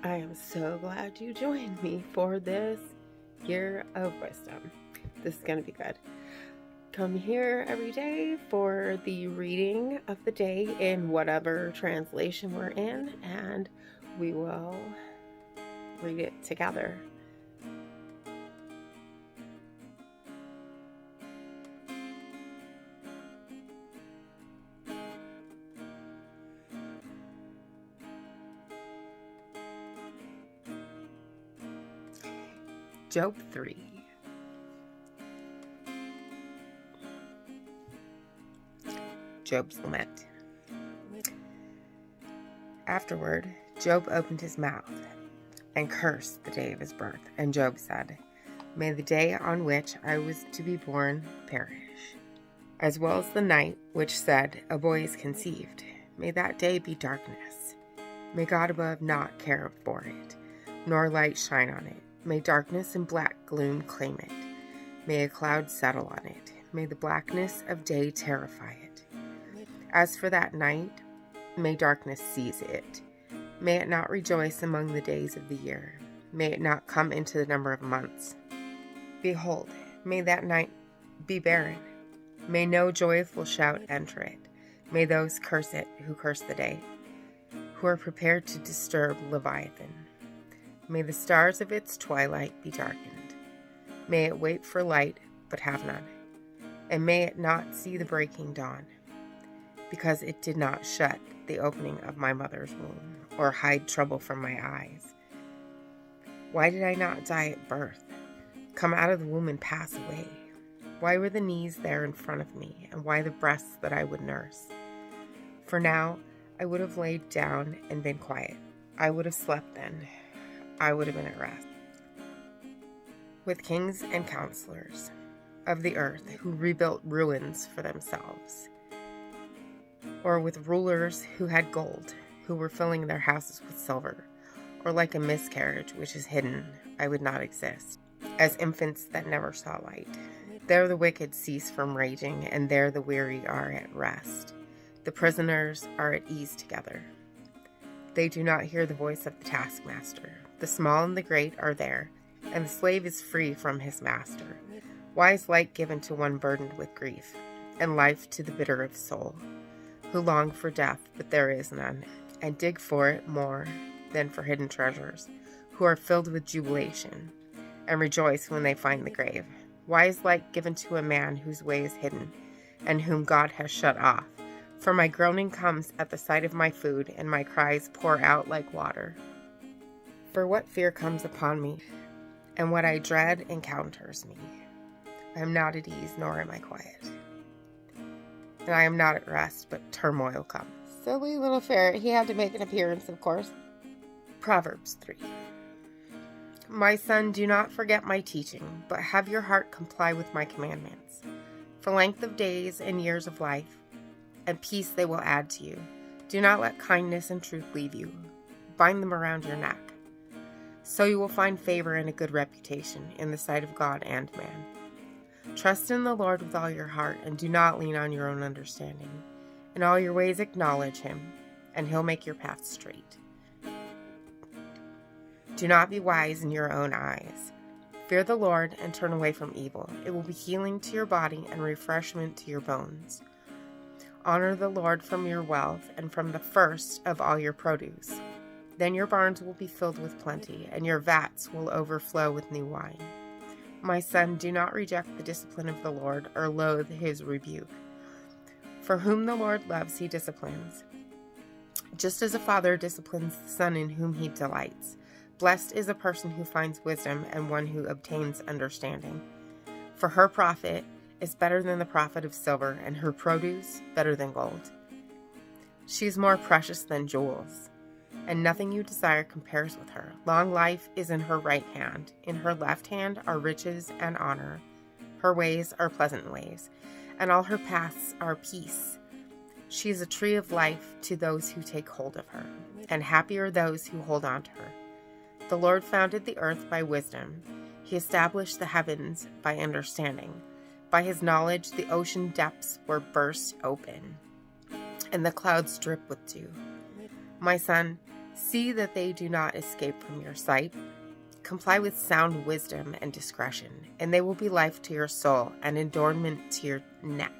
I am so glad you joined me for this year of wisdom. This is going to be good. Come here every day for the reading of the day in whatever translation we're in, and we will read it together. Job 3. Job's lament. Afterward, Job opened his mouth and cursed the day of his birth. And Job said, "May the day on which I was to be born perish, as well as the night which said, a boy is conceived. May that day be darkness. May God above not care for it, nor light shine on it. May darkness and black gloom claim it. May a cloud settle on it. May the blackness of day terrify it. As for that night, may darkness seize it. May it not rejoice among the days of the year. May it not come into the number of months. Behold, may that night be barren. May no joyful shout enter it. May those curse it who curse the day, who are prepared to disturb Leviathan. May the stars of its twilight be darkened. May it wait for light, but have none. And may it not see the breaking dawn, because it did not shut the opening of my mother's womb, or hide trouble from my eyes. Why did I not die at birth, come out of the womb and pass away? Why were the knees there in front of me, and why the breasts that I would nurse? For now I would have laid down and been quiet. I would have slept then. I would have been at rest. With kings and counselors of the earth who rebuilt ruins for themselves, or with rulers who had gold, who were filling their houses with silver, or like a miscarriage which is hidden, I would not exist, as infants that never saw light. There the wicked cease from raging, and there the weary are at rest. The prisoners are at ease together. They do not hear the voice of the taskmaster. The small and the great are there, and the slave is free from his master. Why is light given to one burdened with grief, and life to the bitter of soul, who long for death, but there is none, and dig for it more than for hidden treasures, who are filled with jubilation, and rejoice when they find the grave? Why is light given to a man whose way is hidden, and whom God has shut off? For my groaning comes at the sight of my food, and my cries pour out like water. For what fear comes upon me, and what I dread encounters me. I am not at ease, nor am I quiet. And I am not at rest, but turmoil comes. Silly little ferret, he had to make an appearance, of course. Proverbs 3. My son, do not forget my teaching, but have your heart comply with my commandments. For length of days and years of life, and peace they will add to you. Do not let kindness and truth leave you. Bind them around your neck. So you will find favor and a good reputation in the sight of God and man. Trust in the Lord with all your heart, and do not lean on your own understanding. In all your ways acknowledge him, and he'll make your path straight. Do not be wise in your own eyes. Fear the Lord and turn away from evil. It will be healing to your body and refreshment to your bones. Honor the Lord from your wealth and from the first of all your produce. Then your barns will be filled with plenty, and your vats will overflow with new wine. My son, do not reject the discipline of the Lord, or loathe his rebuke. For whom the Lord loves, he disciplines, just as a father disciplines the son in whom he delights. Blessed is a person who finds wisdom, and one who obtains understanding. For her profit is better than the profit of silver, and her produce better than gold. She is more precious than jewels, and nothing you desire compares with her. Long life is in her right hand. In her left hand are riches and honor. Her ways are pleasant ways, and all her paths are peace. She is a tree of life to those who take hold of her, and happy are those who hold on to her. The Lord founded the earth by wisdom. He established the heavens by understanding. By his knowledge, the ocean depths were burst open, and the clouds drip with dew. My son, See that they do not escape from your sight. Comply with sound wisdom and discretion, and they will be life to your soul and adornment to your neck.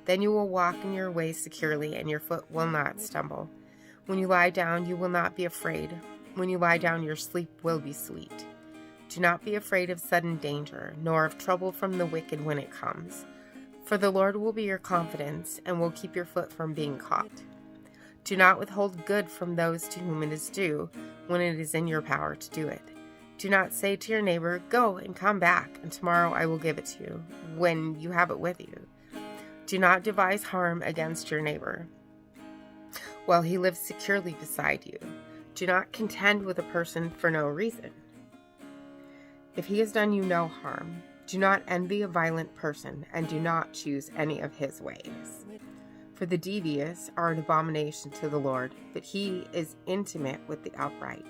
Then you will walk in your ways securely, and your foot will not stumble. When you lie down, you will not be afraid. When you lie down, your sleep will be sweet. Do not be afraid of sudden danger, nor of trouble from the wicked when it comes. For the Lord will be your confidence, and will keep your foot from being caught. Do not withhold good from those to whom it is due, when it is in your power to do it. Do not say to your neighbor, "Go and come back, and tomorrow I will give it to you," when you have it with you. Do not devise harm against your neighbor while he lives securely beside you. Do not contend with a person for no reason. If he has done you no harm, do not envy a violent person, and do not choose any of his ways. For the devious are an abomination to the Lord, but he is intimate with the upright.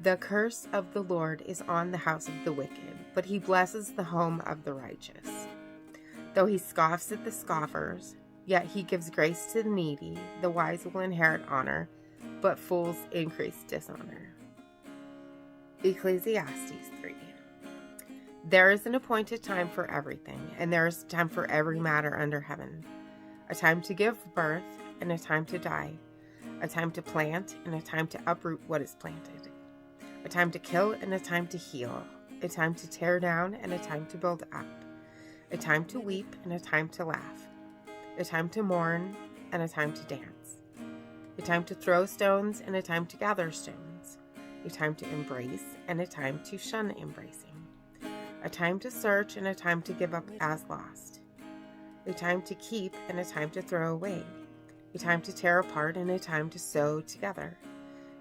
The curse of the Lord is on the house of the wicked, but he blesses the home of the righteous. Though he scoffs at the scoffers, yet he gives grace to the needy. The wise will inherit honor, but fools increase dishonor. Ecclesiastes 3. There is an appointed time for everything, and there is a time for every matter under heaven. A time to give birth, and a time to die. A time to plant, and a time to uproot what is planted. A time to kill, and a time to heal. A time to tear down, and a time to build up. A time to weep, and a time to laugh. A time to mourn, and a time to dance. A time to throw stones, and a time to gather stones. A time to embrace, and a time to shun embracing. A time to search, and a time to give up as lost. A time to keep, and a time to throw away. A time to tear apart, and a time to sew together.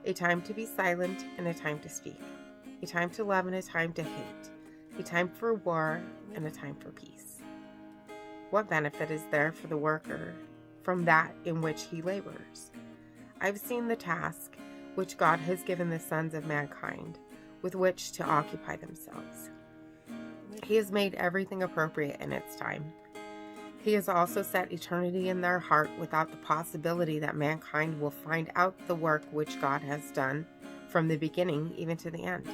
A time to be silent, and a time to speak. A time to love, and a time to hate. A time for war, and a time for peace. What benefit is there for the worker from that in which he labors? I've seen the task which God has given the sons of mankind with which to occupy themselves. He has made everything appropriate in its time. He has also set eternity in their heart without the possibility that mankind will find out the work which God has done from the beginning even to the end.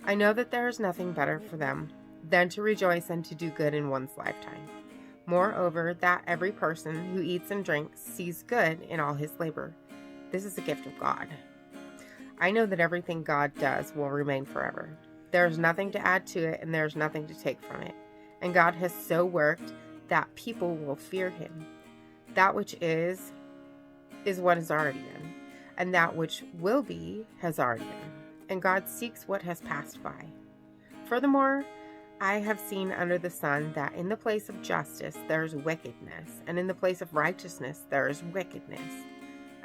I know that there is nothing better for them than to rejoice and to do good in one's lifetime. Moreover, that every person who eats and drinks sees good in all his labor. This is a gift of God. I know that everything God does will remain forever. There is nothing to add to it, and there is nothing to take from it. And God has so worked that people will fear him. That which is what has already been, and that which will be has already been. And God seeks what has passed by. Furthermore, I have seen under the sun that in the place of justice there is wickedness, and in the place of righteousness there is wickedness.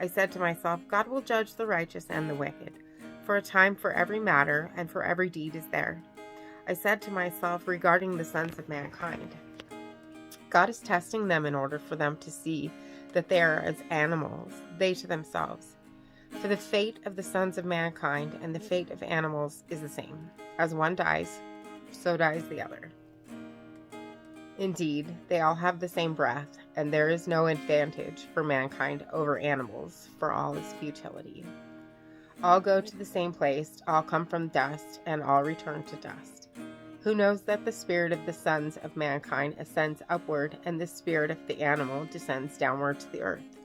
I said to myself, God will judge the righteous and the wicked, for a time for every matter and for every deed is there. I said to myself regarding the sons of mankind, God is testing them in order for them to see that they are as animals, they to themselves. For the fate of the sons of mankind and the fate of animals is the same. As one dies, so dies the other. Indeed, they all have the same breath, and there is no advantage for mankind over animals, for all is futility. All go to the same place, all come from dust, and all return to dust. Who knows that the spirit of the sons of mankind ascends upward, and the spirit of the animal descends downward to the earth?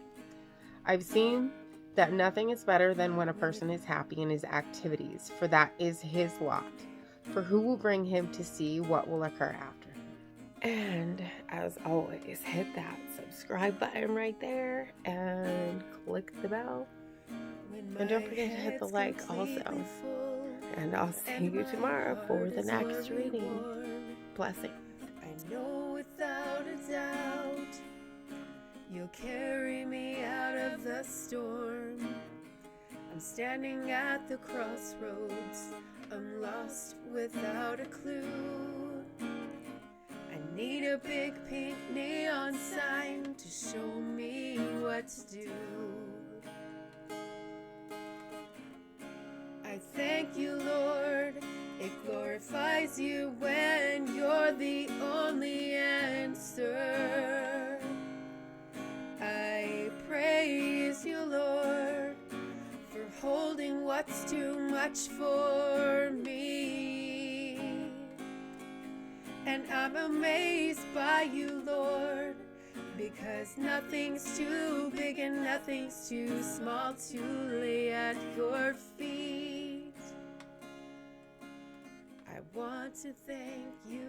I've seen that nothing is better than when a person is happy in his activities, for that is his lot. For who will bring him to see what will occur after him? And as always, hit that subscribe button right there and click the bell. And don't forget to hit the like also. And I'll see you tomorrow for the next reading. Blessings. I know without a doubt you'll carry me out of the storm. I'm standing at the crossroads. I'm lost without a clue. I need a big pink neon sign to show me what to do. I thank you, Lord. It glorifies you when you're the only answer. I praise you, Lord, for holding what's too much for me. And I'm amazed by you, Lord, because nothing's too big and nothing's too small to lay at your feet. I want to thank you,